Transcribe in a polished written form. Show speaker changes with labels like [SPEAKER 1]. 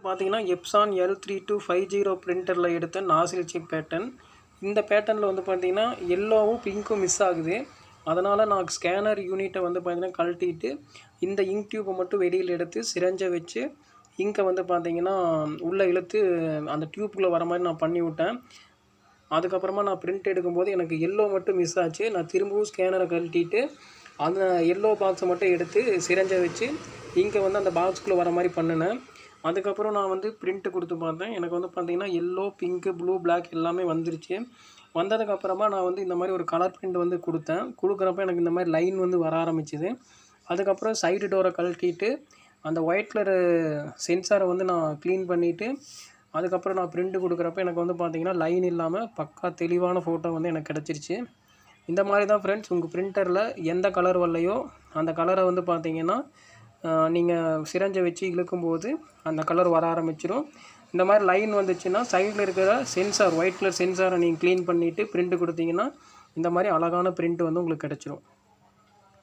[SPEAKER 1] பார்த்தீங்கன்னா Epson L3250 பிரிண்டரில் எடுத்த நாசில் chip pattern. இந்த பேட்டர்னில் வந்து பார்த்தீங்கன்னா எல்லோவும் பிங்க்கும் மிஸ் ஆகுது. அதனால் நான் ஸ்கேனர் யூனிட்டை வந்து பார்த்தீங்கன்னா கழட்டிட்டு இந்த இங்க் டியூப்பை மட்டும் வெளியில் எடுத்து சிரஞ்சை வச்சு இங்கை வந்து பார்த்தீங்கன்னா உள்ளே இழுத்து அந்த டியூப்புக்குள்ளே வர மாதிரி நான் பண்ணி விட்டேன். அதுக்கப்புறமா நான் பிரிண்ட் எடுக்கும்போது எனக்கு எல்லோ மட்டும் மிஸ் ஆச்சு. நான் திரும்பவும் ஸ்கேனரை கழட்டிட்டு அந்த எல்லோ பாக்ஸை மட்டும் எடுத்து சிரஞ்சை வச்சு இங்கை வந்து அந்த பாக்ஸ்குள்ளே வர மாதிரி பண்ணினேன். அதுக்கப்புறம் நான் வந்து பிரிண்ட்டு கொடுத்து பார்த்தேன். எனக்கு வந்து பார்த்தீங்கன்னா எல்லோ, பிங்க்கு, ப்ளூ, பிளாக் எல்லாமே வந்துருச்சு. வந்ததுக்கப்புறமா நான் வந்து இந்த மாதிரி ஒரு கலர் பிரிண்ட் வந்து கொடுத்தேன். கொடுக்குறப்ப எனக்கு இந்த மாதிரி லைன் வந்து வர ஆரம்பிச்சுது. அதுக்கப்புறம் சைடு டோரை கழட்டிட்டு அந்த ஒயிட் கலரு சென்சாரை வந்து நான் க்ளீன் பண்ணிவிட்டு அதுக்கப்புறம் நான் பிரிண்ட்டு கொடுக்குறப்ப எனக்கு வந்து பார்த்தீங்கன்னா லைன் இல்லாமல் பக்கா தெளிவான ஃபோட்டோ வந்து எனக்கு கிடச்சிருச்சு. இந்த மாதிரி தான் ஃப்ரெண்ட்ஸ் உங்கள் பிரிண்டரில் எந்த கலர் வரலையோ அந்த கலரை வந்து பார்த்தீங்கன்னா நீங்கள் சிரஞ்சை வச்சு இழுக்கும்போது அந்த கலர் வர ஆரம்பிச்சிடும். இந்த மாதிரி லைன் வந்துச்சுன்னா சைடில் இருக்கிற சென்சார் ஒயிட் கலர் சென்சாரை நீங்கள் க்ளீன் பண்ணிவிட்டு பிரிண்ட்டு கொடுத்தீங்கன்னா இந்த மாதிரி அழகான பிரிண்ட் வந்து உங்களுக்கு கிடச்சிரும்.